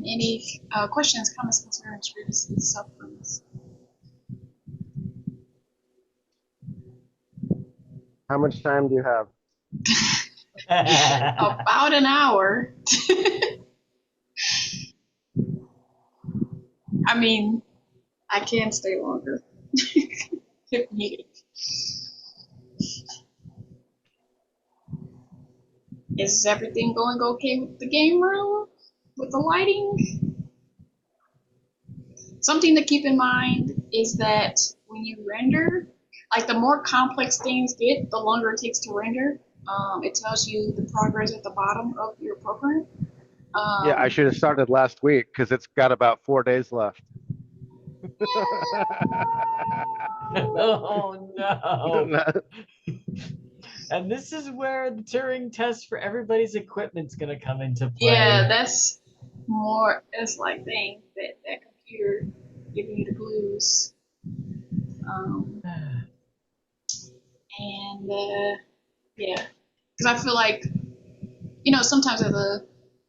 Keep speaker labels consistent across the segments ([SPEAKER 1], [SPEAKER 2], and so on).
[SPEAKER 1] any questions, comments, concerns, criticisms, supplements?
[SPEAKER 2] How much time do you have?
[SPEAKER 1] About an hour. I mean, I can stay longer if needed. Is everything going okay with the game room? With the lighting? Something to keep in mind is that when you render, like the more complex things get, the longer it takes to render. It tells you the progress at the bottom of your program.
[SPEAKER 2] Yeah, I
[SPEAKER 1] Um,
[SPEAKER 2] should have started last week because it's got about 4 days left.
[SPEAKER 3] Oh no. And this is where the Turing test for everybody's equipment's gonna come into
[SPEAKER 1] yeah,
[SPEAKER 3] play.
[SPEAKER 1] that's more. It's like, dang, that computer giving you the blues. Um, and yeah, because I feel like sometimes as a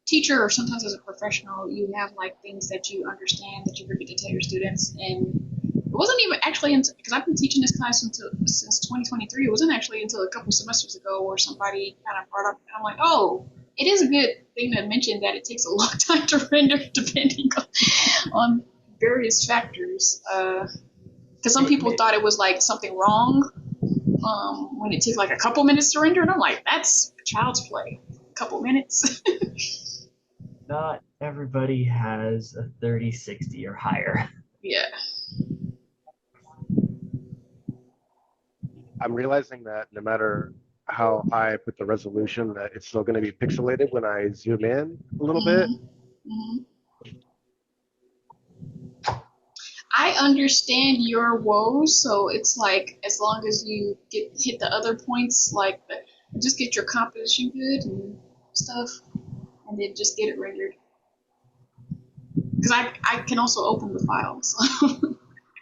[SPEAKER 1] teacher or sometimes as a professional, you have like things that you understand that you forget to tell your students. And it wasn't even actually because I've been teaching this class since 2023. It wasn't actually until a couple semesters ago where somebody kind of brought up, and I'm like, oh, it is a good thing to mention that it takes a long time to render depending on various factors. Because some people thought it was like something wrong when it takes like a couple minutes to render, and I'm like, that's child's play. A couple minutes.
[SPEAKER 3] Not everybody has a 3060 or higher.
[SPEAKER 1] Yeah.
[SPEAKER 2] I'm realizing that no matter how I put the resolution, that it's still going to be pixelated when I zoom in a little bit.
[SPEAKER 1] Mm-hmm. Mm-hmm. I understand your woes, so it's like as long as you hit the other points, like just get your composition good and stuff, and then just get it rendered. Because I can also open the file, so I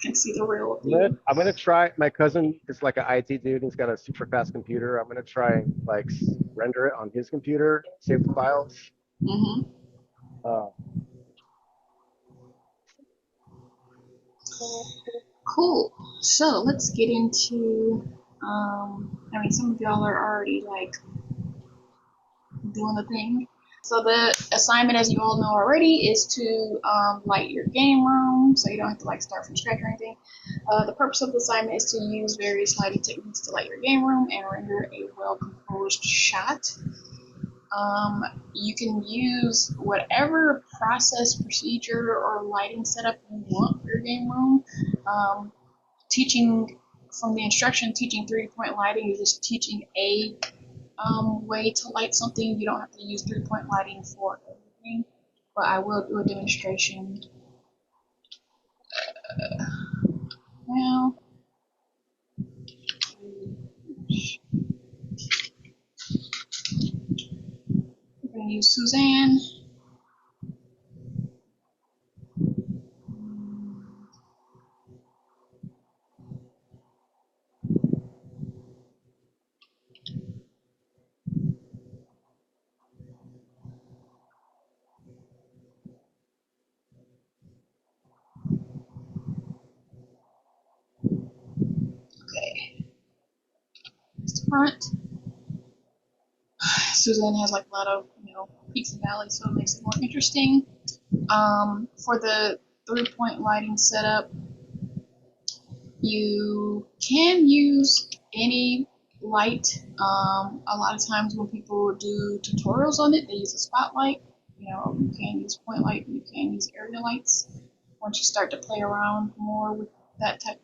[SPEAKER 1] can see the real thing.
[SPEAKER 2] I'm gonna try. My cousin is like an IT dude. He's got a super fast computer. I'm gonna try and like render it on his computer, save the files.
[SPEAKER 1] Mm-hmm.
[SPEAKER 2] Uh,
[SPEAKER 1] Cool. So let's get into. I mean, some of y'all are already like doing the thing. So the assignment, as you all know already, is to light your game room, so you don't have to like start from scratch or anything. The purpose of the assignment is to use various lighting techniques to light your game room and render a well-composed shot. You can use whatever process, procedure, or lighting setup you want for your game room. Teaching from the instruction, teaching 3-point lighting is just teaching a way to light something. You don't have to use 3-point lighting for everything, but I will do a demonstration now. I'm going to use Suzanne. Okay, it's the front. Suzanne has like a lot of peaks and valleys, so it makes it more interesting. For the 3-point lighting setup, you can use any light. A lot of times when people do tutorials on it, they use a spotlight. You can use point light, you can use area lights. Once you start to play around more with that type,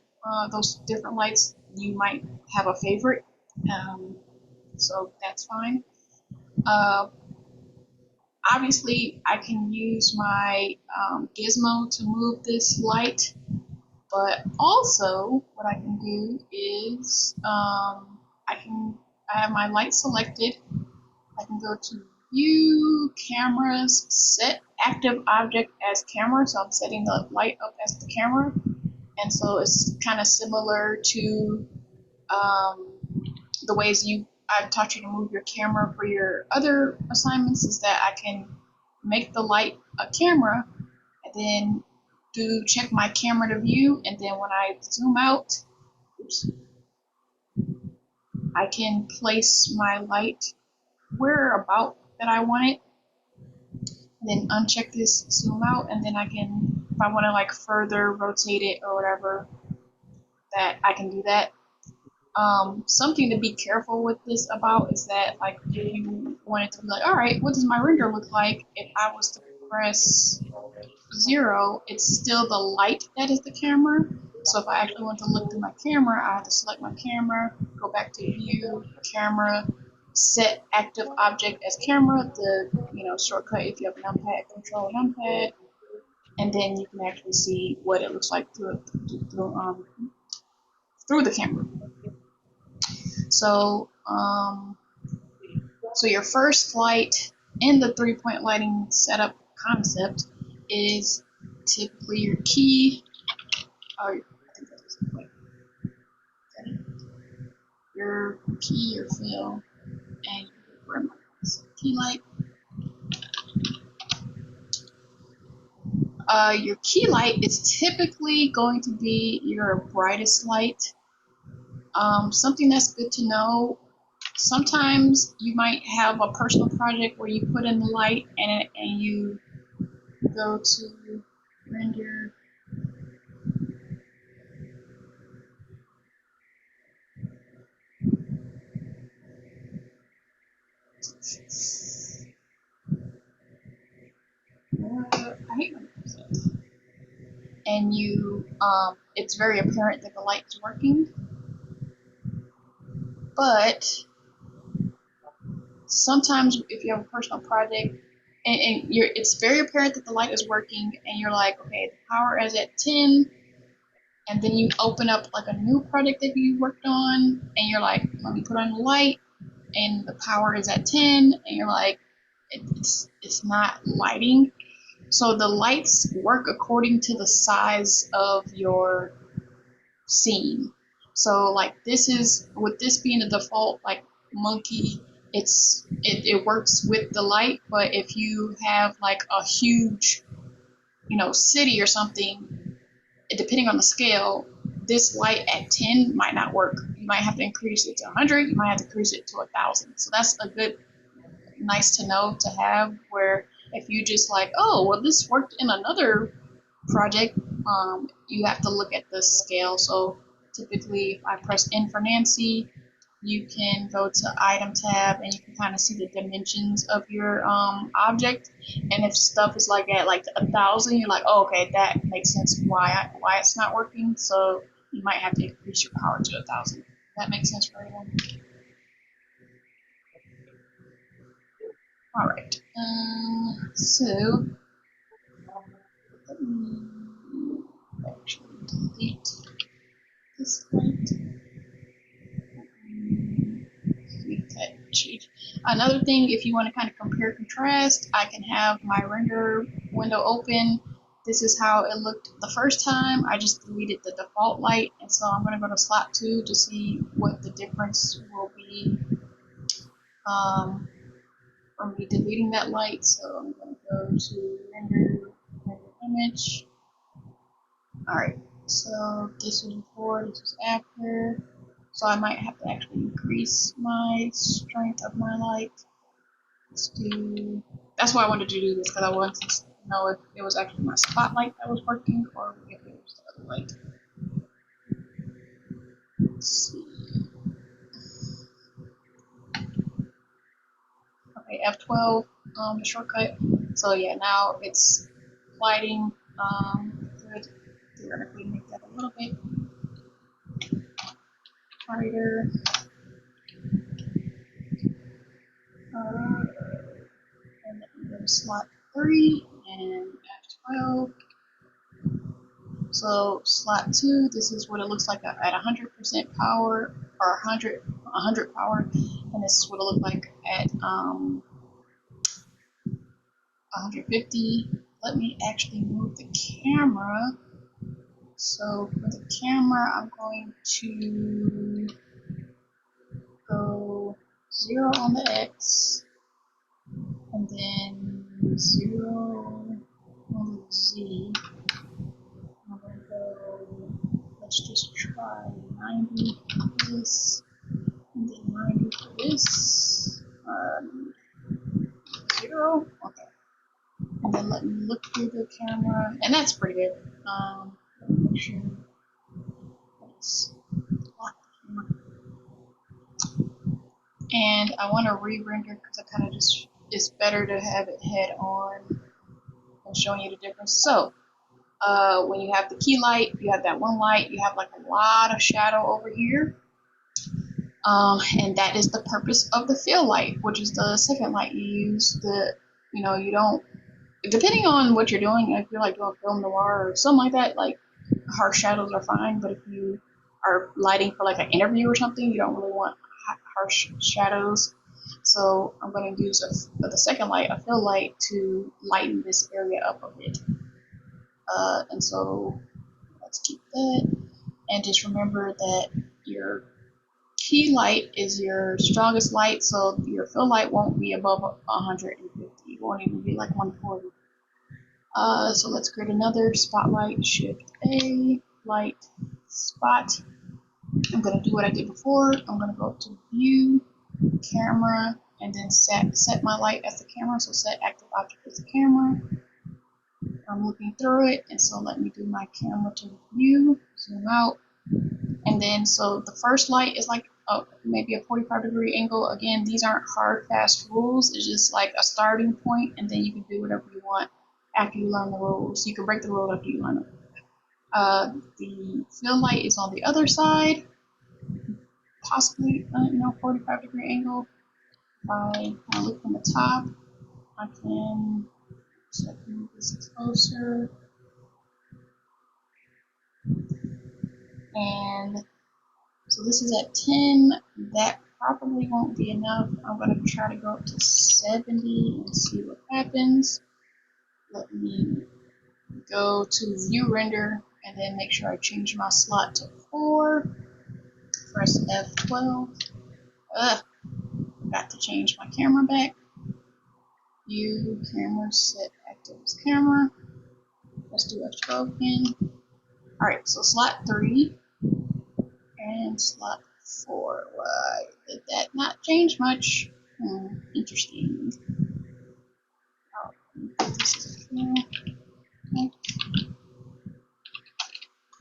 [SPEAKER 1] those different lights, you might have a favorite. So that's fine. Uh, Obviously, I can use my gizmo to move this light. But also, what I can do is I have my light selected. I can go to View, Cameras, Set Active Object as Camera. So I'm setting the light up as the camera, and so it's kind of similar to um, the ways I've taught you to move your camera for your other assignments. Is that I can make the light a camera, and then check my camera to view, and then when I zoom out, oops, I can place my light where about that I want it, and then uncheck this, zoom out, and then I can, if I want to like further rotate it or whatever, that I can do that. Something to be careful with this about is that, like, if you wanted to be like, all right, what does my render look like if I was to press 0? It's still the light that is the camera. So if I actually want to look through my camera, I have to select my camera, go back to view, camera, set active object as camera, the shortcut if you have a numpad, control numpad, and then you can actually see what it looks like through the camera. So, so your first light in the 3-point lighting setup concept is typically your key, or I think that's your key, your fill, and your rim lights. Key light. Your key light is typically going to be your brightest light. Something that's good to know. Sometimes you might have a personal project where you put in the light and you go to render. I hate when it does that. And it's very apparent that the light is working, but sometimes if you have a personal project and it's very apparent that the light is working, and you're like, okay, the power is at 10, and then you open up like a new project that you worked on, and you're like, let me put on the light, and the power is at 10, and you're like, it's not lighting. So the lights work according to the size of your scene. So like with this being the default like monkey, it works with the light, but if you have like a huge, city or something, depending on the scale, this light at 10 might not work. You might have to increase it to 100, you might have to increase it to 1,000. So that's a good, nice to know to have, where if you just like, oh, well, this worked in another project, you have to look at the scale. So typically, if I press N for Nancy, you can go to Item tab and you can kind of see the dimensions of your object. And if stuff is like at like 1,000, you're like, oh, okay, that makes sense why it's not working. So you might have to increase your power to 1,000. That makes sense for everyone. All right. So let me actually delete this light. Another thing, if you want to kind of compare contrast, I can have my render window open. This is how it looked the first time. I just deleted the default light, and so I'm going to go to slot 2 to see what the difference will be from me deleting that light. So I'm going to go to render image. Alright, so this was before, this was after. So I might have to actually increase my strength of my light. That's why I wanted to do this, because I wanted to know if it was actually my spotlight that was working or if it was the other light. Let's see. Okay, F12, the shortcut. So yeah, now it's lighting. Could theoretically make that a little bit brighter. And then go to slot 3 and F12. So slot 2, this is what it looks like at 100% power, or 100 power, and this is what it looks like at 150. Let me actually move the camera. So for the camera, I'm going to go 0 on the X, and then 0 on the Z. I'm gonna go, let's just try 90 for this, and then 90 for this. 0, okay. And then let me look through the camera, and that's pretty good. Make sure it's locked. And I want to re-render because I kind of just, it's better to have it head on and showing you the difference. So when you have the key light, you have that one light, you have like a lot of shadow over here. And that is the purpose of the fill light, which is the second light you use. You don't, depending on what you're doing, if you're like doing film noir or something like that, like harsh shadows are fine. But if you are lighting for like an interview or something, you don't really want harsh shadows. So I'm going to use the second light, a fill light, to lighten this area up a bit. And so let's keep that. And just remember that your key light is your strongest light, so your fill light won't be above 150. It won't even be like 140. So let's create another spotlight. Shift A, light, spot. I'm going to do what I did before. I'm going to go to View, Camera, and then set my light as the camera. So set active object as the camera. I'm looking through it, and so let me do my camera to view, zoom out, and then so the first light is like maybe a 45-degree angle. Again, these aren't hard, fast rules. It's just like a starting point, and then you can do whatever you want after you learn the rules. You can break the rules after you learn them. The fill light is on the other side, possibly 45-degree angle. If I look from the top, I can move this closer. And so this is at 10. That probably won't be enough. I'm going to try to go up to 70 and see what happens. Let me go to View Render and then make sure I change my slot to 4. Press F12. Got to change my camera back. View, camera, set active as camera. Let's do F12 again. Alright, so slot 3 and slot 4. Why did that not change much? Interesting. This is okay.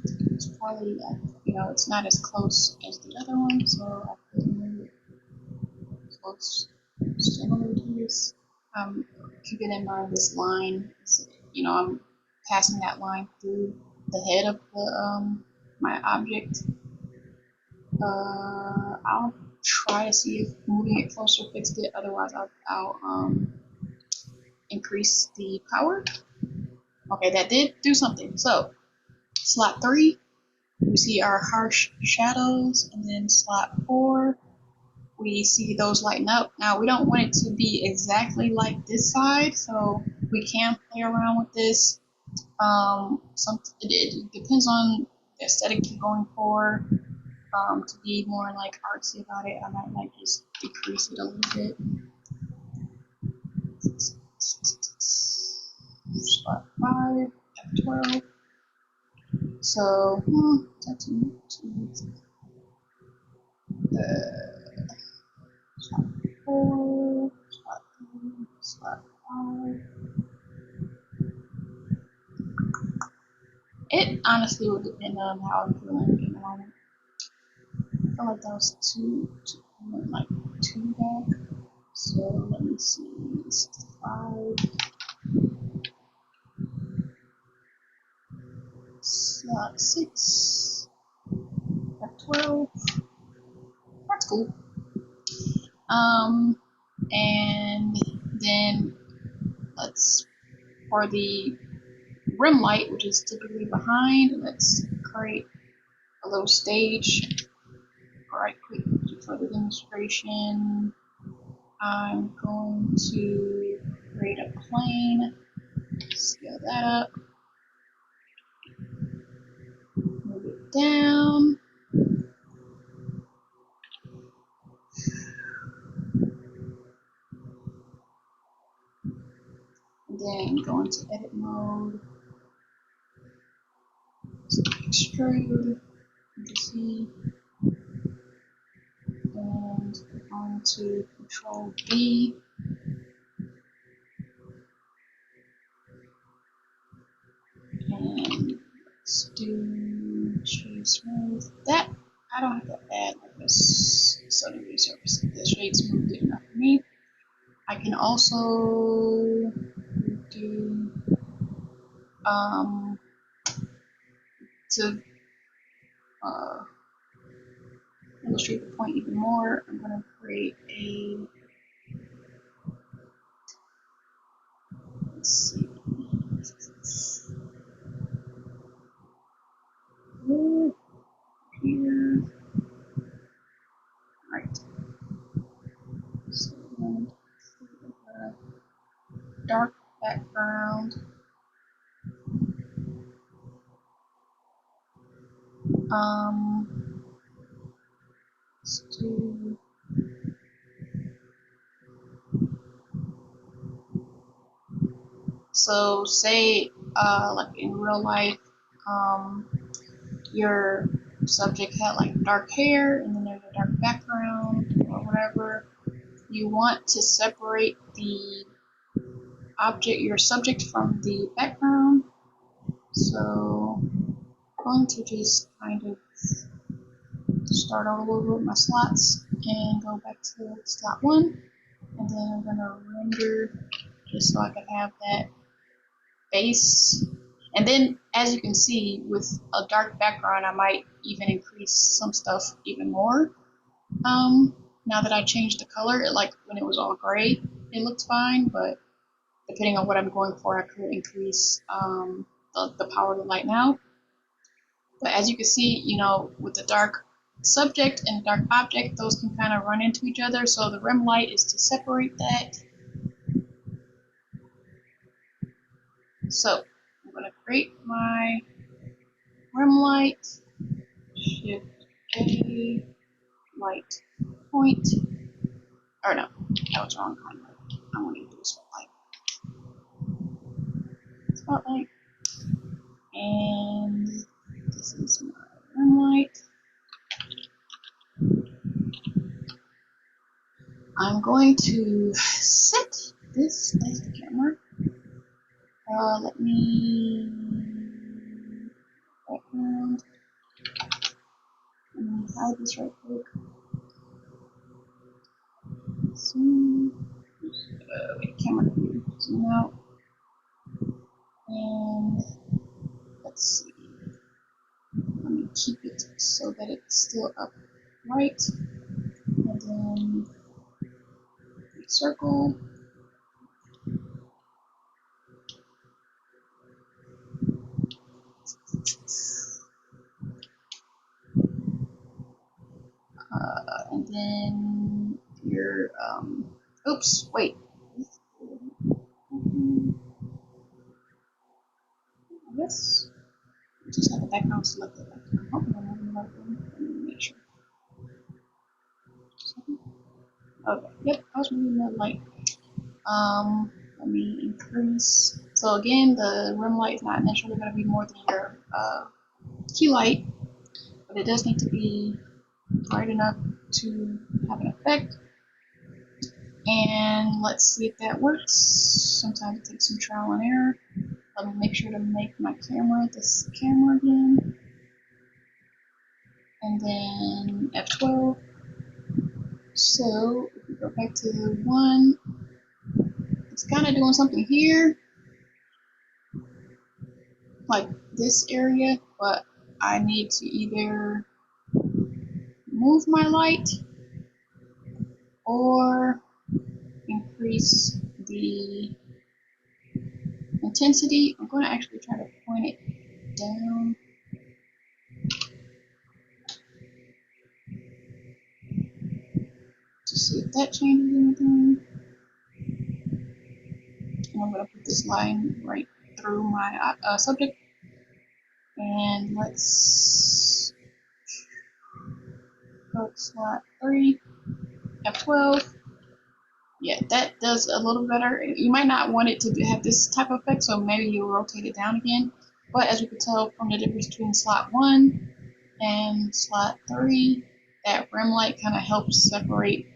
[SPEAKER 1] It's probably, it's not as close as the other one, so I could move it close, similar to this. Keeping in mind this line, I'm passing that line through the head of the my object. I'll try to see if moving it closer fixed it. Otherwise, I'll increase the power. Okay, that did do something. So, slot 3, we see our harsh shadows, and then slot 4, we see those lighten up. Now, we don't want it to be exactly like this side, so we can play around with this. It depends on the aesthetic you're going for. To be more like artsy about it, I might like just decrease it a little bit. Spot 5, F12. So, that's spot 4, spot 3, spot 5. It honestly would depend on how I'm feeling in the moment. I feel like that was too back. So let me see, 65, slot 6, F12. That's cool. And then for the rim light, which is typically behind, let's create a little stage. Right quick for the demonstration. I'm going to create a plane, scale that up, move it down. then go into edit mode, extrude, C, and on to Control B. And let's do shade smooth. That I don't have to add like this 70 surface. The shade smooth is enough for me. I can also do to illustrate the point even more. I'm going to create a, let's see, here, right. So dark background. Let's do so say like in real life, your subject had like dark hair and then there's a dark background or whatever. You want to separate the object, your subject, from the background. So I'm going to just kind of start all over with my slots and go back to slot 1, and then I'm going to render just so I can have that base. And then as you can see, with a dark background, I might even increase some stuff even more. Now that I changed the color, like when it was all gray, it looked fine, but depending on what I'm going for, I could increase the power of the light now. But as you can see, you know, with the dark subject and the dark object, those can kind of run into each other. So the rim light is to separate that. So I'm going to create my rim light, shift A, light point, or no, that was wrong. I want to do a spotlight, and this is my rim light. I'm going to set this as the camera. Let me background. Let me hide this right quick. Zoom. Wait, camera view. Zoom out. And let's see. Let me keep it so that it's still upright. And then circle. And then your oops, wait. I guess just have the background selected. I'm hoping I'm moving the right one. Let me make sure. Okay, yep, I was moving the light. Let me increase. So again, the rim light is not necessarily going to be more than your key light, but it does need to be bright enough to have an effect. And let's see if that works. Sometimes it takes some trial and error. Let me make sure to make my camera this camera again. And then F12. So if we go back to 1, it's kind of doing something here, like this area, but I need to either move my light or increase the intensity. I'm going to actually try to point it down. To see if that changes anything. And I'm going to put this line right through my subject. And let's go to slot 3, F12. Yeah, that does a little better. You might not want it to have this type of effect, so maybe you'll rotate it down again. But as we can tell from the difference between slot 1 and slot 3, that rim light kind of helps separate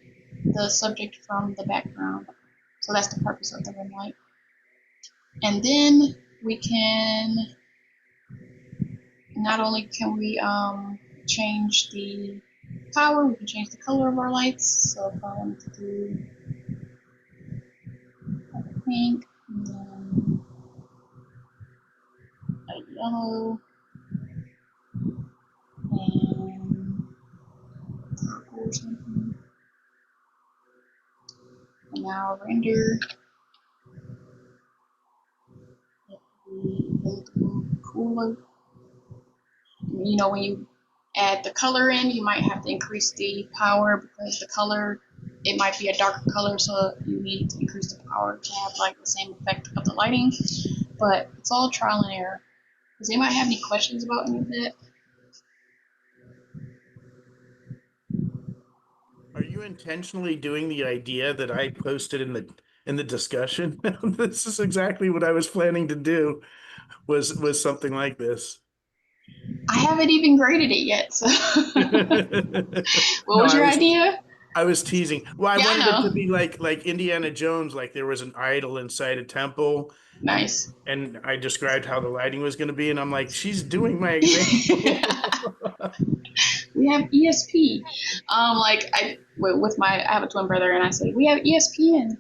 [SPEAKER 1] the subject from the background. So that's the purpose of the rim light. And then we can, not only can we change the power, we can change the color of our lights. So if I wanted to do pink, and then a yellow, and purple or something. And now render it be a little cooler. You know, when you add the color in, you might have to increase the power because the color, it might be a darker color, so you need to increase the power to have like the same effect of the lighting. But it's all trial and error. Does anybody have any questions about any of that?
[SPEAKER 4] Are you intentionally doing the idea that I posted in the discussion? This is exactly what I was planning to do. Was something like this.
[SPEAKER 1] I haven't even graded it yet. So, what
[SPEAKER 4] No,
[SPEAKER 1] was your idea?
[SPEAKER 4] I was teasing. Well, I
[SPEAKER 1] Yeah, I
[SPEAKER 4] wanted it to
[SPEAKER 1] know.
[SPEAKER 4] be like Indiana Jones, like there was an idol inside a temple, and
[SPEAKER 1] Nice.
[SPEAKER 4] and I described how the lighting was going to be, and I'm like, she's doing my example.
[SPEAKER 1] We have ESP. Like with my, I have a twin brother, and I say we have ESPN.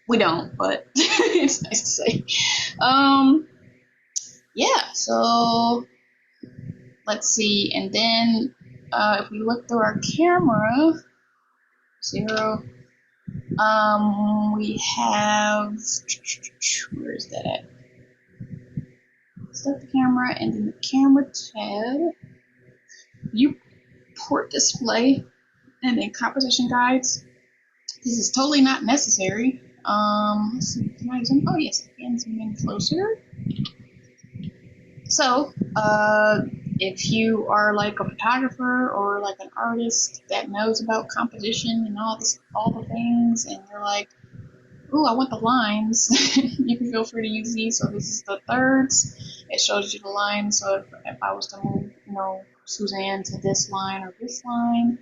[SPEAKER 1] We don't, but it's nice to say. Yeah. So let's see, and then if we look through our camera, 0. We have, where is that at? Select the camera, and then the camera tab. Viewport display, and then composition guides. This is totally not necessary. Let's see, can I zoom? Oh yes, I can zoom in closer. So, if you are like a photographer or like an artist that knows about composition and all the things, and you're like, ooh, I want the lines, you can feel free to use these. So this is the thirds. It shows you the lines. So if I was to move, Suzanne to this line or this line,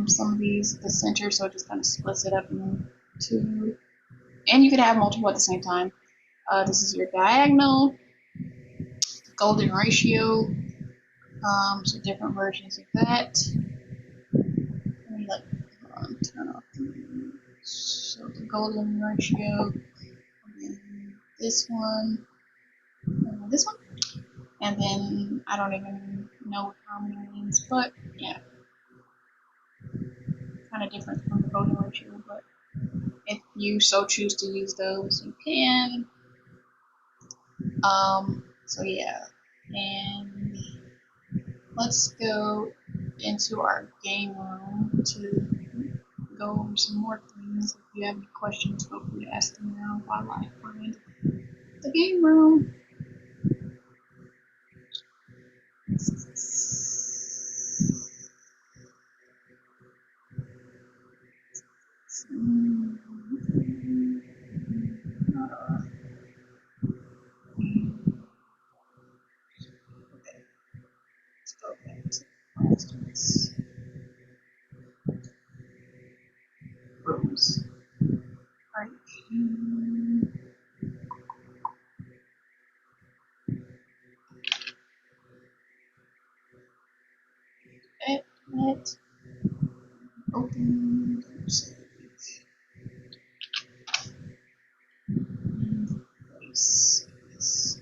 [SPEAKER 1] some of these, the center, so it just kind of splits it up into two. And you could have multiple at the same time. This is your diagonal, golden ratio, so different versions of that. Let me turn off so the golden ratio, and then this one, and then I don't even know what harmony means, but yeah, kind of different from the golden ratio, but if you so choose to use those, you can. So yeah, and let's go into our game room to go over some more things. If you have any questions, feel free to ask them now while I find the game room. Let's go back to rooms. Right. Let open. Place this.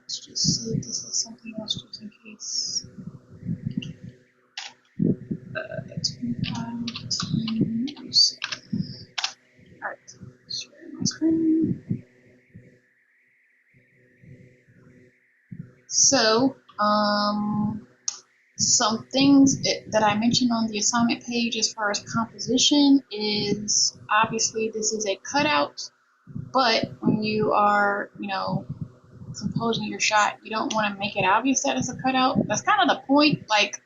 [SPEAKER 1] Let's just save this as something else just in case. Alright, share my screen. So, some things that I mentioned on the assignment page as far as composition is obviously this is a cutout, but when you are, composing your shot, you don't want to make it obvious that it's a cutout. That's kind of the point. Like,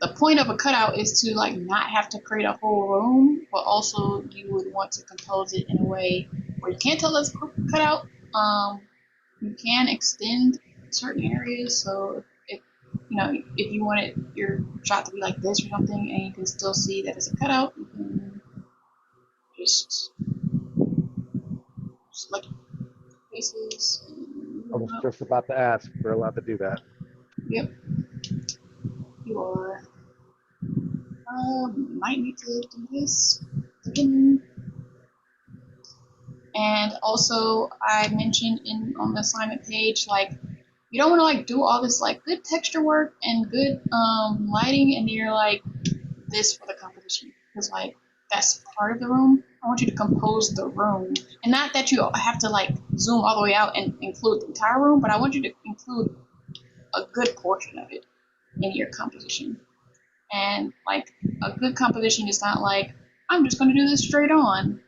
[SPEAKER 1] the point of a cutout is to like not have to create a whole room, but also you would want to compose it in a way where you can't tell it's a cutout. You can extend certain areas, so if you know if you wanted your shot to be like this or something, and you can still see that it's a cutout, you can just select faces.
[SPEAKER 2] I was just about to ask, if we're allowed to do that.
[SPEAKER 1] Yep, you are. Might need to do this again. And also, I mentioned on the assignment page, like, you don't want to like do all this like good texture work and good lighting, and you're like this for the composition, because like that's part of the room. I want you to compose the room, and not that you have to like zoom all the way out and include the entire room, but I want you to include a good portion of it in your composition. And like a good composition is not like I'm just going to do this straight on.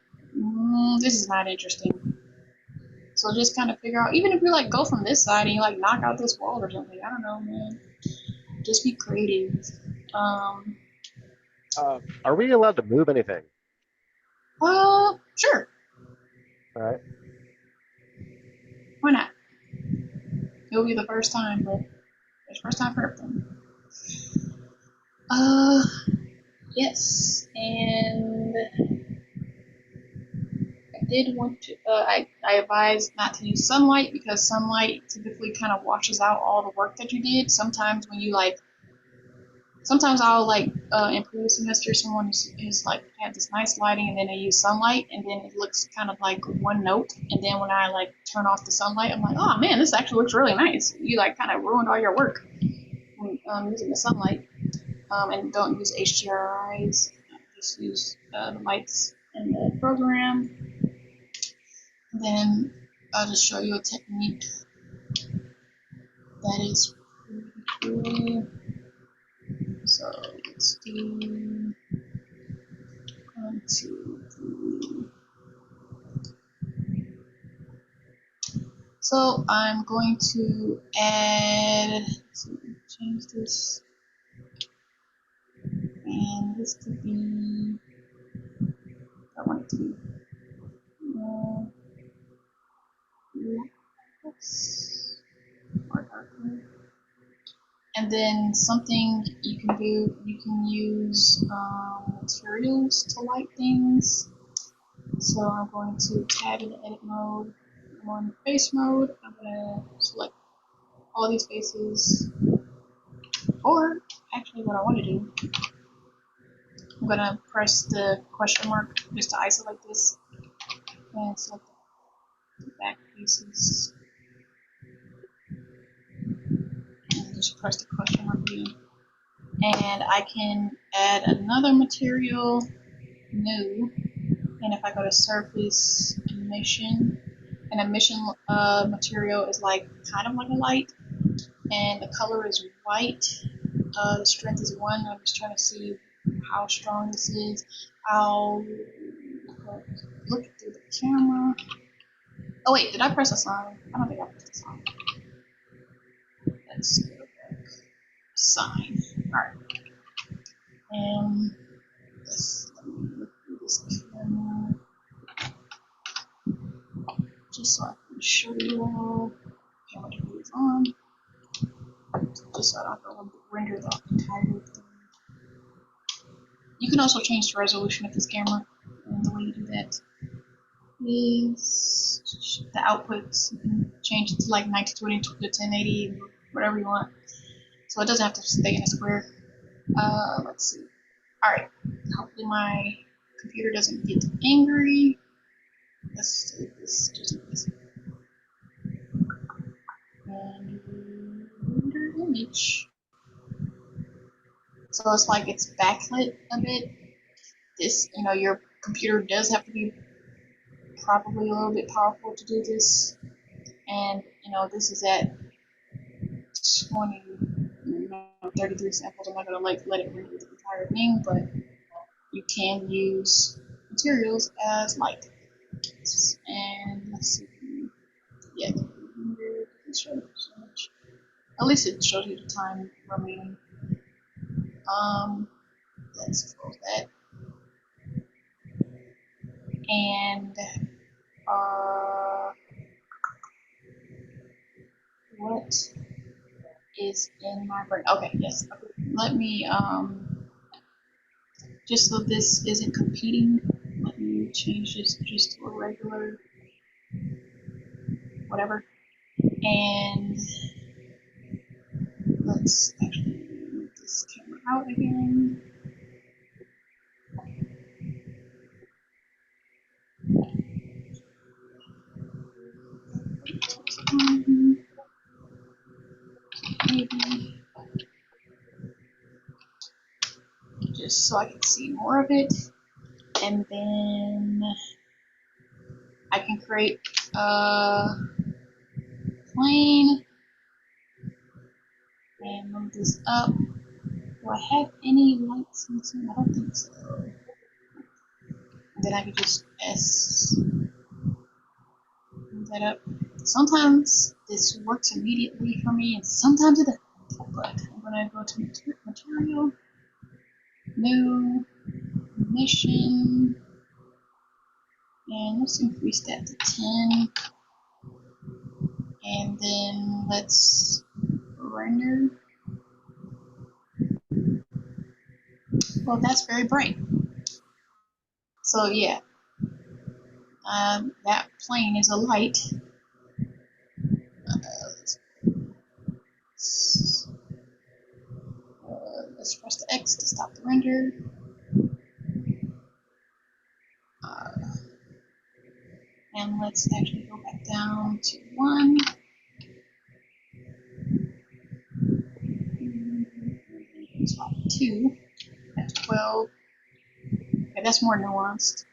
[SPEAKER 1] This is not interesting. So just kind of figure out, even if you like go from this side and you like knock out this wall or something, I don't know, man. Just be creative.
[SPEAKER 2] Are we allowed to move anything?
[SPEAKER 1] Sure.
[SPEAKER 2] All right.
[SPEAKER 1] Why not? It'll be the first time, but it's first time for everything. Yes, and I did want to. I advise not to use sunlight, because sunlight typically kind of washes out all the work that you did. Sometimes when you like, sometimes I'll like in previous semester, someone is like had this nice lighting, and then they use sunlight, and then it looks kind of like one note. And then when I like turn off the sunlight, I'm like, oh man, this actually looks really nice. You like kind of ruined all your work when using the sunlight. And don't use HDRIs. Just use the lights in the program. Then I'll just show you a technique that is pretty cool. So let's do 1, 2, 3. So I'm going to add, let's see, change this, and this could be, I want it to be more darker. And then something you can do, you can use materials to light things. So I'm going to tab in the edit mode. I'm on face mode. I'm going to select all these faces. Or actually what I want to do, I'm going to press the question mark just to isolate this and select the back faces. And just press the question mark again. And I can add another material, new. And if I go to surface emission, an emission material is like kind of like a light, and the color is white. The strength is 1. I'm just trying to see how strong this is. I'll look through the camera. Oh wait, did I press a sign? I don't think I pressed a sign. Let's go back. Sign. Alright. And let me look through this camera, just so I can show you all. Camera is on. Just so I don't have to render the entire thing. You can also change the resolution of this camera, and the way you do that is the outputs. You can change it to like 1920 to 1080, whatever you want. So it doesn't have to stay in a square. Let's see. Alright, hopefully my computer doesn't get angry. Let's do this, just like this. And render image. So it's like it's backlit a bit. This, your computer does have to be probably a little bit powerful to do this. And, this is at 33 samples. I'm not going to let it render the entire thing, but you can use materials as light. And let's see. Yeah, it shows so much. At least it shows you the time remaining. Let's close that. And what is in my brain? Okay, yes. Okay. Let me just so this isn't competing, let me change this just to a regular whatever. And let's actually move this camera out again. Maybe just so I can see more of it. And then I can create a plane and move this up. Do I have any lights in this one? I don't think so. And then I can just move that up. Sometimes this works immediately for me, and sometimes it doesn't. But I'm gonna go to material, new, mission, and let's increase that to 10. And then let's render. Well, that's very bright. So yeah, that plane is a light. Let's press the X to stop the render. And let's actually go back down to 1. Swap 2 at 12. Okay, that's more nuanced.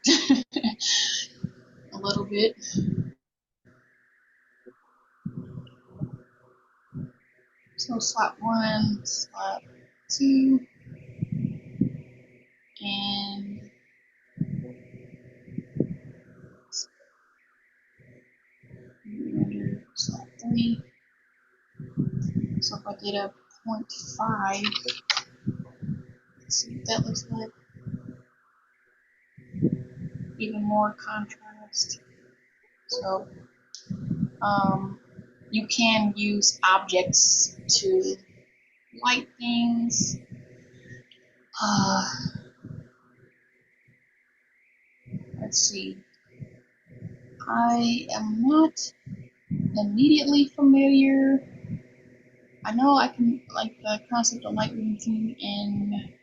[SPEAKER 1] A little bit. So slot 1, slot 2, and render slot 3. So if I did a 0.5, let's see what that looks like. Even more contrast. So you can use objects to light things. Let's see. I am not immediately familiar. I know I can like the concept of light linking in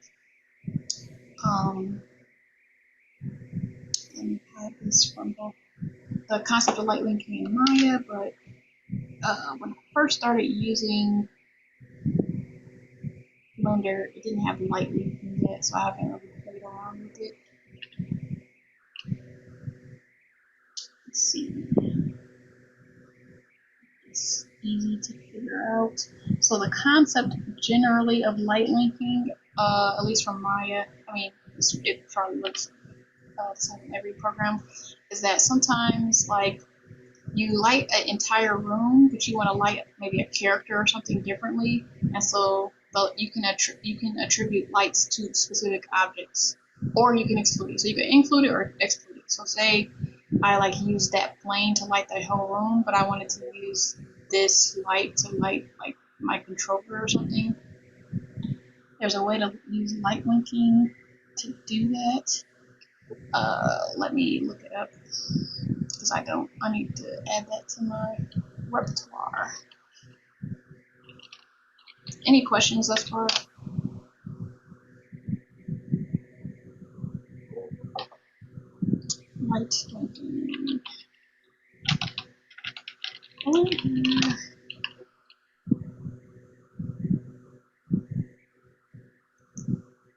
[SPEAKER 1] let me hide this from the concept of light linking in Maya, but when I first started using Blender, it didn't have light linking yet, so I haven't really played around with it. Let's see. It's easy to figure out. So the concept generally of light linking, at least from Maya, I mean, it probably looks the same in every program, is that sometimes like you light an entire room, but you want to light maybe a character or something differently, and so you can attribute lights to specific objects, or you can exclude it. So you can include it or exclude it. So say I like use that plane to light the whole room, but I wanted to use this light to light like my controller or something. There's a way to use light linking to do that. Let me look it up because I don't. I need to add that to my repertoire. Any questions thus far? Light linking.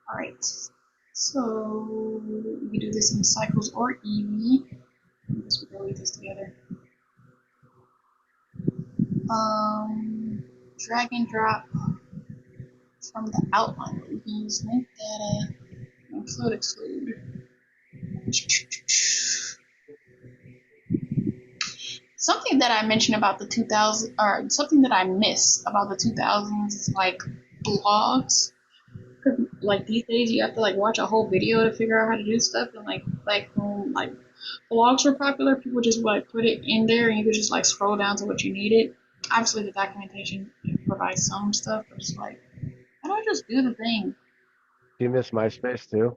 [SPEAKER 1] All right. So we can do this in cycles or Eevee. I guess we can leave this together. Drag and drop from the outline. We can use link data, include, exclude. Something that I mentioned about the 2000s, or something that I miss about the 2000s is like blogs. 'Cause, like these days, you have to like watch a whole video to figure out how to do stuff, and like blogs were popular, people just like put it in there, and you could just like scroll down to what you needed. Obviously, the documentation provides some stuff, but it's like, why don't I just do the thing?
[SPEAKER 2] Do you miss MySpace too?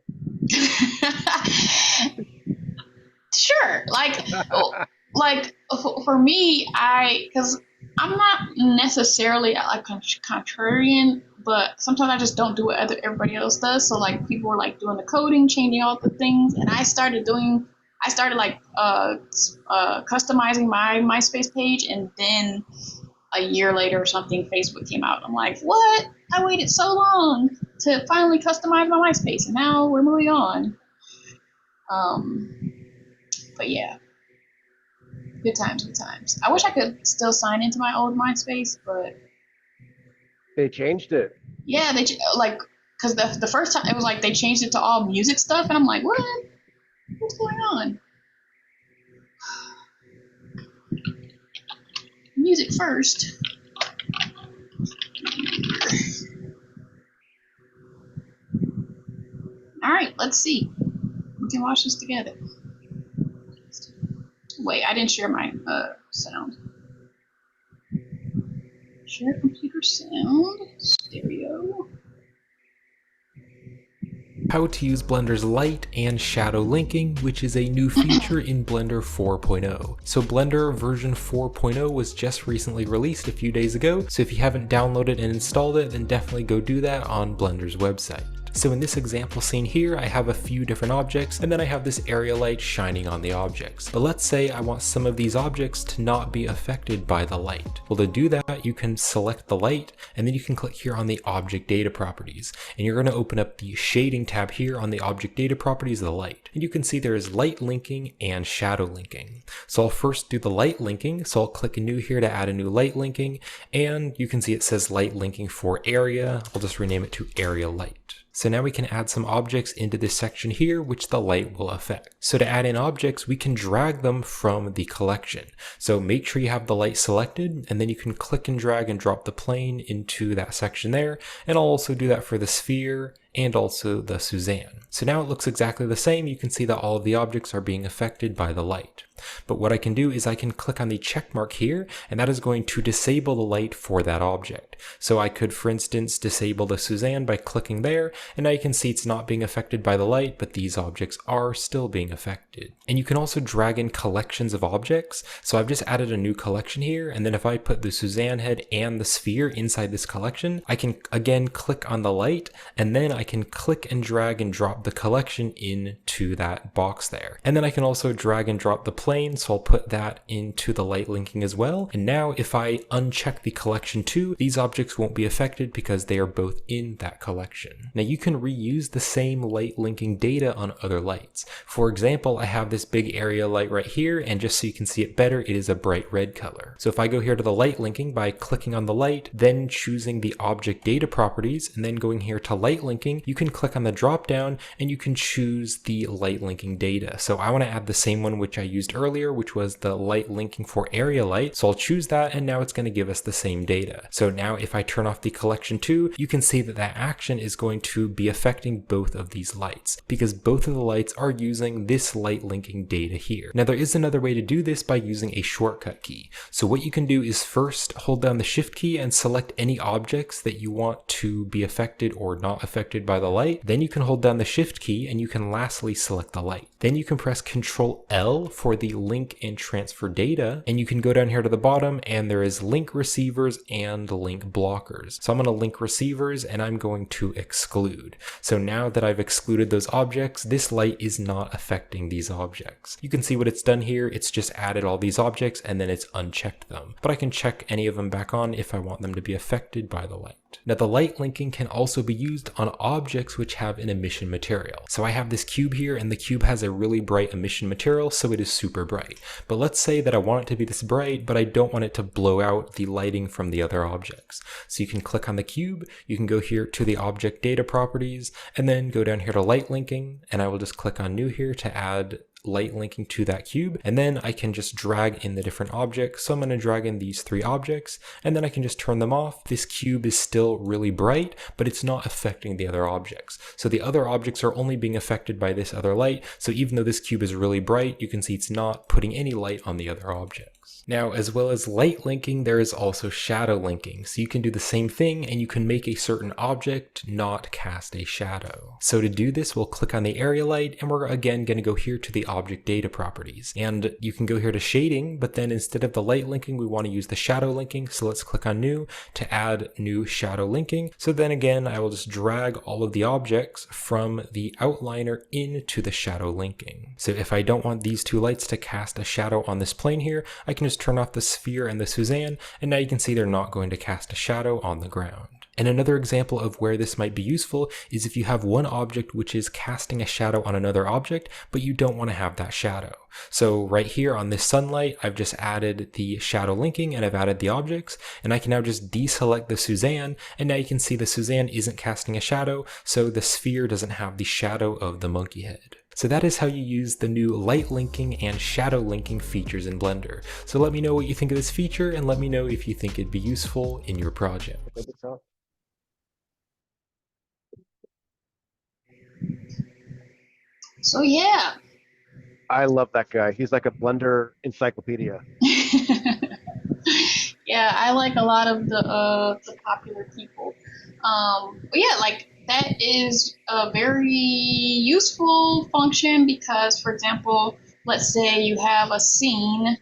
[SPEAKER 1] Sure, like for me, because I'm not necessarily like contrarian, but sometimes I just don't do what everybody else does. So like people were like doing the coding, changing all the things, and I started like customizing my MySpace page, and then a year later or something, Facebook came out. I'm like, what? I waited so long to finally customize my MySpace, and now we're moving on. But yeah, good times, good times. I wish I could still sign into my old MySpace, but
[SPEAKER 2] They changed it.
[SPEAKER 1] yeah, because the first time it was like they changed it to all music stuff, and I'm like, what? What's going on? Music first. All right, let's see. We can watch this together. Wait, I didn't share my sound. Share computer sound, stereo.
[SPEAKER 5] How to use Blender's light and shadow linking, which is a new feature in Blender 4.0. So Blender version 4.0 was just recently released a few days ago, so if you haven't downloaded and installed it, then definitely go do that on Blender's website. So in this example scene here, I have a few different objects, and then I have this area light shining on the objects. But let's say I want some of these objects to not be affected by the light. Well, to do that, you can select the light, and then you can click here on the object data properties. And you're going to open up the shading tab here on the object data properties of the light. And you can see there is light linking and shadow linking. So I'll first do the light linking. So I'll click new here to add a new light linking. And you can see it says light linking for area. I'll just rename it to area light. So now we can add some objects into this section here, which the light will affect. So to add in objects, we can drag them from the collection. So make sure you have the light selected, and then you can click and drag and drop the plane into that section there. And I'll also do that for the sphere and also the Suzanne. So now it looks exactly the same. You can see that all of the objects are being affected by the light. But what I can do is I can click on the check mark here, and that is going to disable the light for that object. So I could, for instance, disable the Suzanne by clicking there, and now you can see it's not being affected by the light, but these objects are still being affected. And you can also drag in collections of objects. So I've just added a new collection here, and then if I put the Suzanne head and the sphere inside this collection, I can again click on the light, and then I can click and drag and drop the collection into that box there. And then I can also drag and drop the plane, so I'll put that into the light linking as well. And now if I uncheck the collection too, these objects won't be affected because they are both in that collection. Now you can reuse the same light linking data on other lights. For example, I have this big area light right here, and just so you can see it better, it is a bright red color. So if I go here to the light linking by clicking on the light, then choosing the object data properties, and then going here to light linking, you can click on the drop down and you can choose the light linking data. So I want to add the same one which I used earlier, which was the light linking for area light. So I'll choose that, and now it's going to give us the same data. So now if I turn off the collection too, you can see that that action is going to be affecting both of these lights because both of the lights are using this light linking data here. Now there is another way to do this by using a shortcut key. So what you can do is first hold down the shift key and select any objects that you want to be affected or not affected by the light. Then you can hold down the shift key and you can lastly select the light. Then you can press Ctrl L for the link and transfer data, and you can go down here to the bottom and there is link receivers and link blockers. So I'm going to link receivers and I'm going to exclude. So now that I've excluded those objects, this light is not affecting these objects. You can see what it's done here. It's just added all these objects and then it's unchecked them. But I can check any of them back on if I want them to be affected by the light. Now the light linking can also be used on objects which have an emission material. So I have this cube here, and the cube has a really bright emission material, so it is super bright. But let's say that I want it to be this bright, but I don't want it to blow out the lighting from the other objects. So you can click on the cube, you can go here to the object data properties, and then go down here to light linking, and I will just click on new here to add light linking to that cube, and then I can just drag in the different objects. So I'm going to drag in these 3 objects, and then I can just turn them off. This cube is still really bright, but it's not affecting the other objects. So the other objects are only being affected by this other light. So even though this cube is really bright, you can see it's not putting any light on the other objects. Now, as well as light linking, there is also shadow linking. So you can do the same thing and you can make a certain object not cast a shadow. So to do this, we'll click on the area light and we're again going to go here to the object data properties. And you can go here to shading, but then instead of the light linking, we want to use the shadow linking. So let's click on new to add new shadow linking. So then again, I will just drag all of the objects from the outliner into the shadow linking. So if I don't want these 2 lights to cast a shadow on this plane here, I can just turn off the sphere and the Suzanne, and now you can see they're not going to cast a shadow on the ground. And another example of where this might be useful is if you have one object which is casting a shadow on another object, but you don't want to have that shadow. So right here on this sunlight, I've just added the shadow linking and I've added the objects, and I can now just deselect the Suzanne, and now you can see the Suzanne isn't casting a shadow, so the sphere doesn't have the shadow of the monkey head. So that is how you use the new light linking and shadow linking features in Blender. So let me know what you think of this feature and let me know if you think it'd be useful in your project.
[SPEAKER 1] So yeah.
[SPEAKER 2] I love that guy. He's like a Blender encyclopedia.
[SPEAKER 1] Yeah, I like a lot of the popular people. But yeah, like that is a very useful function because, for example, let's say you have a scene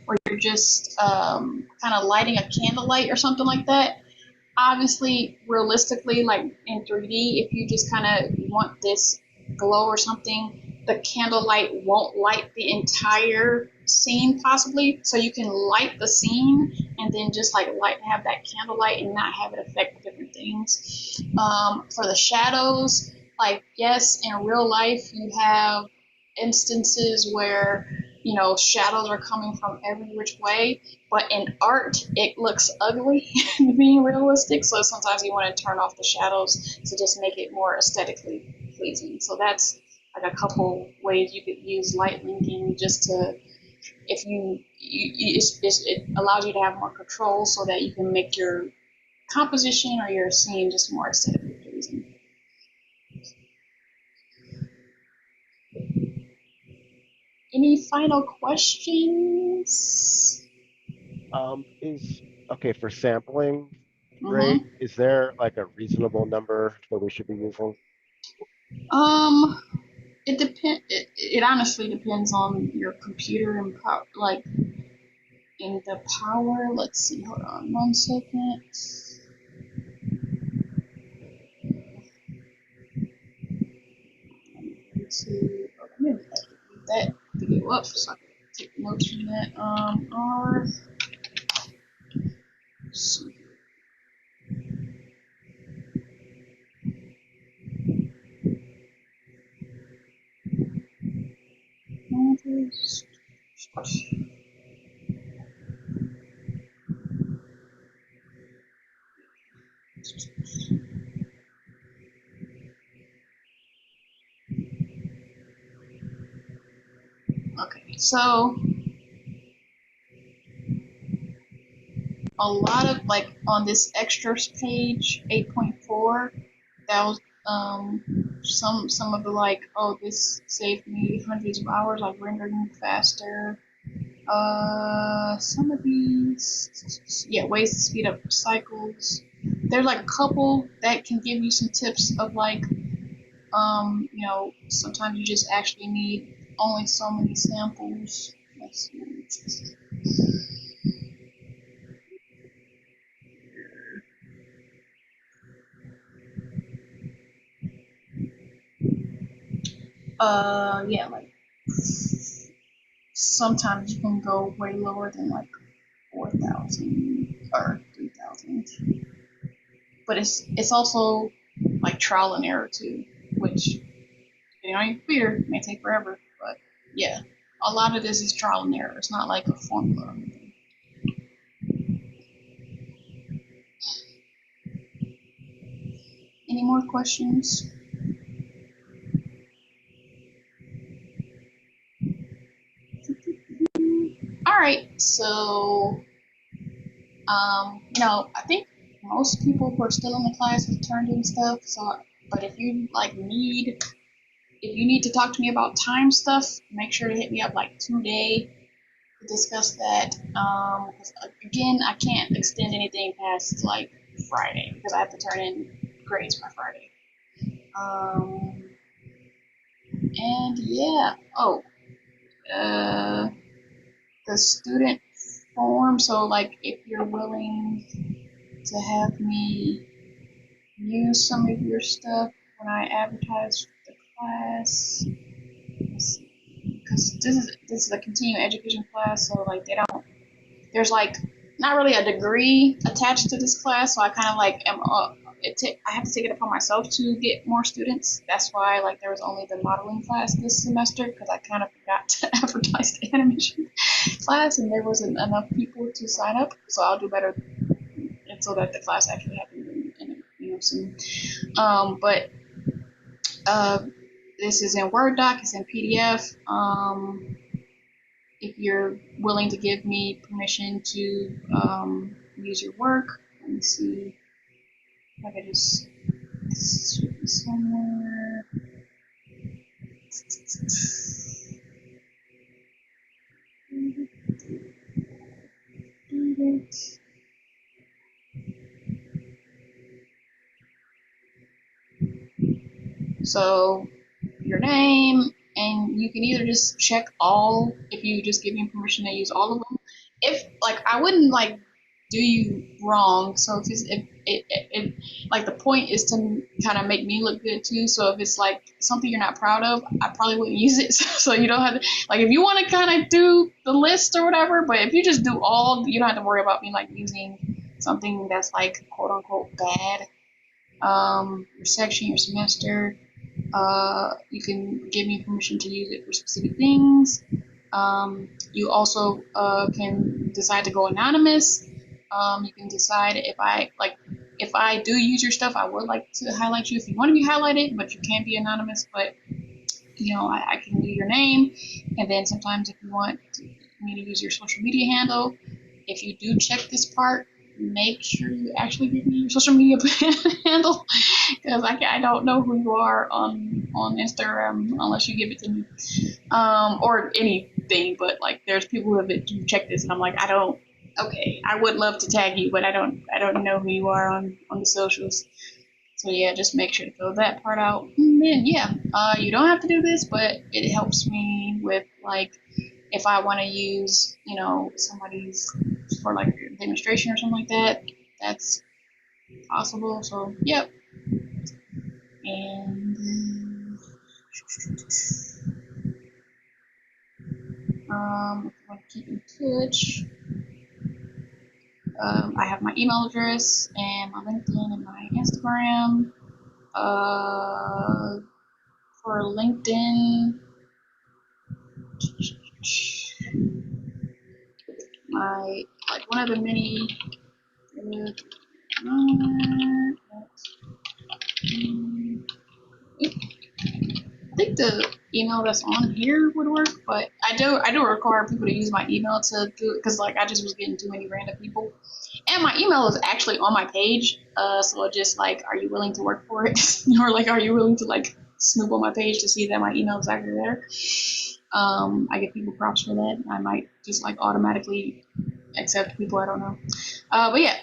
[SPEAKER 1] where you're just kind of lighting a candlelight or something like that. Obviously, realistically, like in 3D, if you just kind of want this glow or something, the candlelight won't light the entire scene possibly. So you can light the scene and then just like have that candlelight and not have it affect different things. For the shadows, like yes, in real life you have instances where shadows are coming from every which way, but in art it looks ugly being realistic, so sometimes you want to turn off the shadows to just make it more aesthetically pleasing. So that's like a couple ways you could use light linking, just to, if it allows you to have more control so that you can make your composition or your scene just more aesthetically pleasing. Any final questions?
[SPEAKER 2] For sampling, right? Is there like a reasonable number that we should be using?
[SPEAKER 1] It depend. It honestly depends on your computer and like in the power. Let's see. Hold on 1 second. Maybe I could do that to go up so I can take notes from that. R. Let's see. Okay, so a lot of, like, on this extras page 8.4, that was some of the, like, oh, this saved me hundreds of hours, like rendering faster. Some of these, yeah, ways to speed up cycles. There's like a couple that can give you some tips of like, sometimes you just actually need only so many samples. Let's see. Yeah, like sometimes you can go way lower than like 4,000 or 3,000. But it's also like trial and error too, which depending on your computer may take forever. But yeah, a lot of this is trial and error. It's not like a formula or anything. Any more questions? right, so I think most people who are still in the class have turned in stuff. So, but if you need to talk to me about time stuff, make sure to hit me up like today to discuss that. 'Cause, again, I can't extend anything past like Friday because I have to turn in grades by Friday. And yeah. Oh, the student form. So like, if you're willing to have me use some of your stuff when I advertise for the class, because this is a continuing education class, so like there's like not really a degree attached to this class, so I kind of like I have to take it upon myself to get more students. That's why like there was only the modeling class this semester, because I kind of forgot to advertise the animation class, and there wasn't enough people to sign up. So I'll do better, and so that the class actually happened in soon. But this is in Word doc. It's in PDF. If you're willing to give me permission to use your work, let me see if I could just somewhere. So your name, and you can either just check all if you just give me permission to use all of them. If like I wouldn't like do you wrong. So if like the point is to kind of make me look good too. So if it's like something you're not proud of, I probably wouldn't use it. So you don't have to like if you want to kind of do the list or whatever. But if you just do all, you don't have to worry about me like using something that's like quote unquote bad. Your section, your semester. You can give me permission to use it for specific things. You also can decide to go anonymous. You can decide if I do use your stuff, I would like to highlight you if you want to be highlighted, but you can be anonymous. But I can do your name, and then sometimes if you want me to use your social media handle, if you do check this part, make sure you actually give me your social media handle, because I don't know who you are on Instagram unless you give it to me, or anything. But like, there's people who have checked this, and I'm like, I don't. Okay, I would love to tag you, but I don't know who you are on the socials. So yeah, just make sure to fill that part out. And then yeah, you don't have to do this, but it helps me with like if I want to use somebody's for like a demonstration or something like that. That's possible. So yep. And if you want to keep in touch, I have my email address and my LinkedIn and my Instagram. For LinkedIn, one of the many. I think the email that's on here would work, but I do require people to use my email to do it, because like I just was getting too many random people, and my email is actually on my page. So it just like, are you willing to work for it, or like, are you willing to like snoop on my page to see that my email is actually there? I get people props for that. I might just like automatically accept people I don't know. But yeah,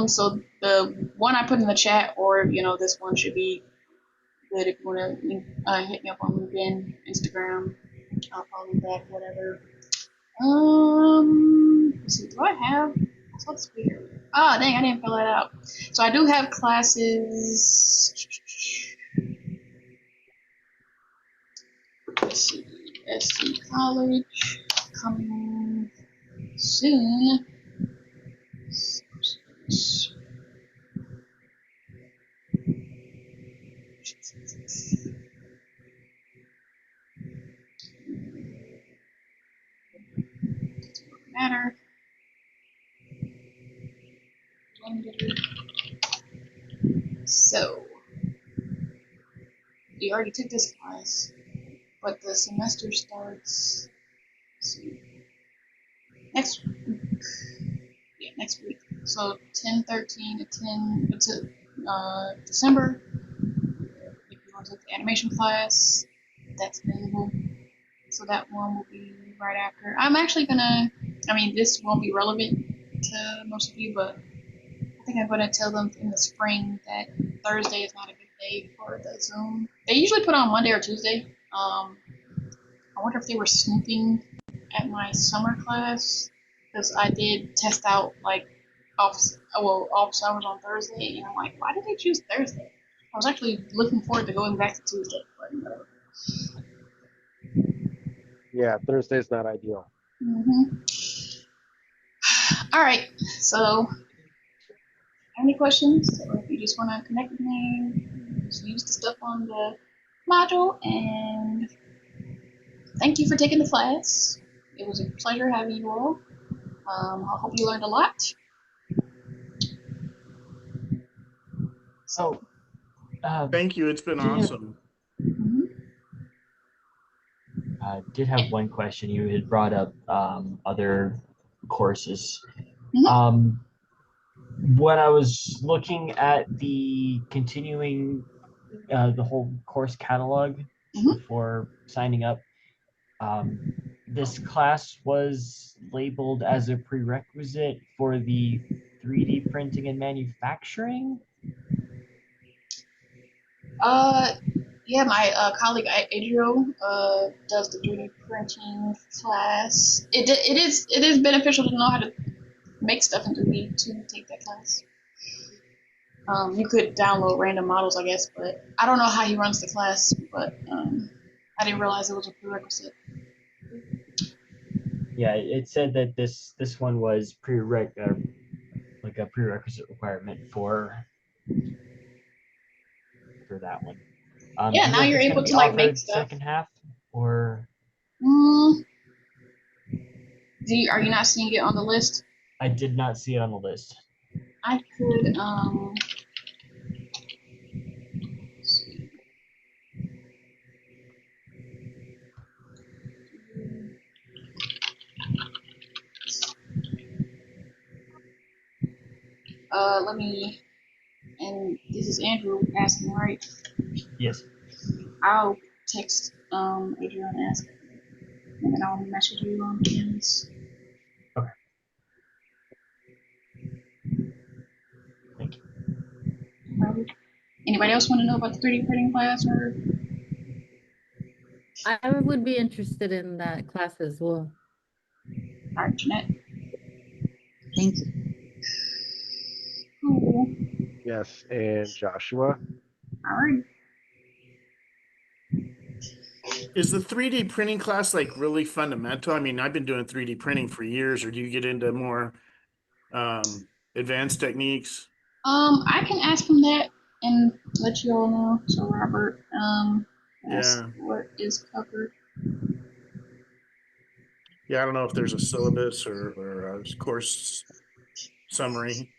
[SPEAKER 1] so the one I put in the chat, or this one should be good if you want to hit me up on LinkedIn, Instagram. I'll follow you back, whatever. Let's see, do I have? What's weird? Oh, dang, I didn't fill that out. So I do have classes. Let's see, SC College coming soon. Matter. So, you already took this class, but the semester starts soon. next week. So 10/13 to 10 to December. If you want to take the animation class, that's available. So that one will be right after. I'm actually gonna. I mean, this won't be relevant to most of you, but I think I'm gonna tell them in the spring that Thursday is not a good day for the Zoom. They usually put on Monday or Tuesday. I wonder if they were snooping at my summer class because I did test out like office hours on Thursday, and I'm like, why did they choose Thursday? I was actually looking forward to going back to Tuesday, but whatever.
[SPEAKER 2] Yeah, Thursday's not ideal.
[SPEAKER 1] All right, so any questions, or if you just want to connect with me, just use the stuff on the module, and thank you for taking the class. It was a pleasure having you all. I hope you learned a lot.
[SPEAKER 3] So,
[SPEAKER 4] Thank you. It's been
[SPEAKER 3] Yeah.
[SPEAKER 4] awesome.
[SPEAKER 3] Did have one question. You had brought up other courses.
[SPEAKER 1] Mhm.
[SPEAKER 3] When I was looking at the continuing, the whole course catalog
[SPEAKER 1] Mhm.
[SPEAKER 3] before signing up, this class was labeled as a prerequisite for the 3D printing and manufacturing.
[SPEAKER 1] Yeah, my colleague Adrio does the 3D printing class. It is beneficial to know how to make stuff in 3D to take that class. You could download random models, I guess, but I don't know how he runs the class. But I didn't realize it was a prerequisite.
[SPEAKER 3] Yeah, it said that this one was like a prerequisite requirement for that one.
[SPEAKER 1] Yeah,
[SPEAKER 3] Do you
[SPEAKER 1] now
[SPEAKER 3] know if
[SPEAKER 1] you're
[SPEAKER 3] it's going
[SPEAKER 1] able
[SPEAKER 3] to be
[SPEAKER 1] to like make
[SPEAKER 3] offered
[SPEAKER 1] stuff.
[SPEAKER 3] second half or?
[SPEAKER 1] Are you not seeing it on the list?
[SPEAKER 3] I did not see it on the list.
[SPEAKER 1] I could let me. And this is Andrew asking, right?
[SPEAKER 3] Yes.
[SPEAKER 1] I'll text Adrian and ask, and then I'll message you on Teams.
[SPEAKER 3] Okay. Thank you.
[SPEAKER 1] Anybody else want to know about the 3D printing class or?
[SPEAKER 6] I would be interested in that class as well.
[SPEAKER 1] All right, Jeanette.
[SPEAKER 6] Thank you.
[SPEAKER 1] Cool.
[SPEAKER 2] Yes, and Joshua.
[SPEAKER 1] All right.
[SPEAKER 4] Is the 3D printing class like really fundamental? I mean, I've been doing 3D printing for years, or do you get into more advanced techniques?
[SPEAKER 1] I can ask him that and let you all know. So Robert, ask
[SPEAKER 4] Yeah.
[SPEAKER 1] what is covered.
[SPEAKER 4] Yeah, I don't know if there's a syllabus or a course summary.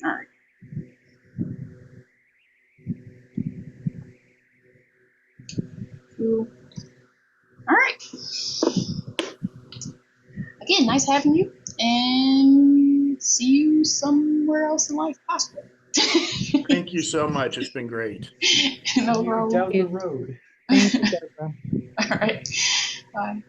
[SPEAKER 1] All right. Cool. All right. Again, nice having you, and see you somewhere else in life, possibly.
[SPEAKER 4] Thank you so much. It's been great.
[SPEAKER 1] No problem.
[SPEAKER 3] Down the road.
[SPEAKER 6] Thank you, Deborah.
[SPEAKER 1] All right. Bye.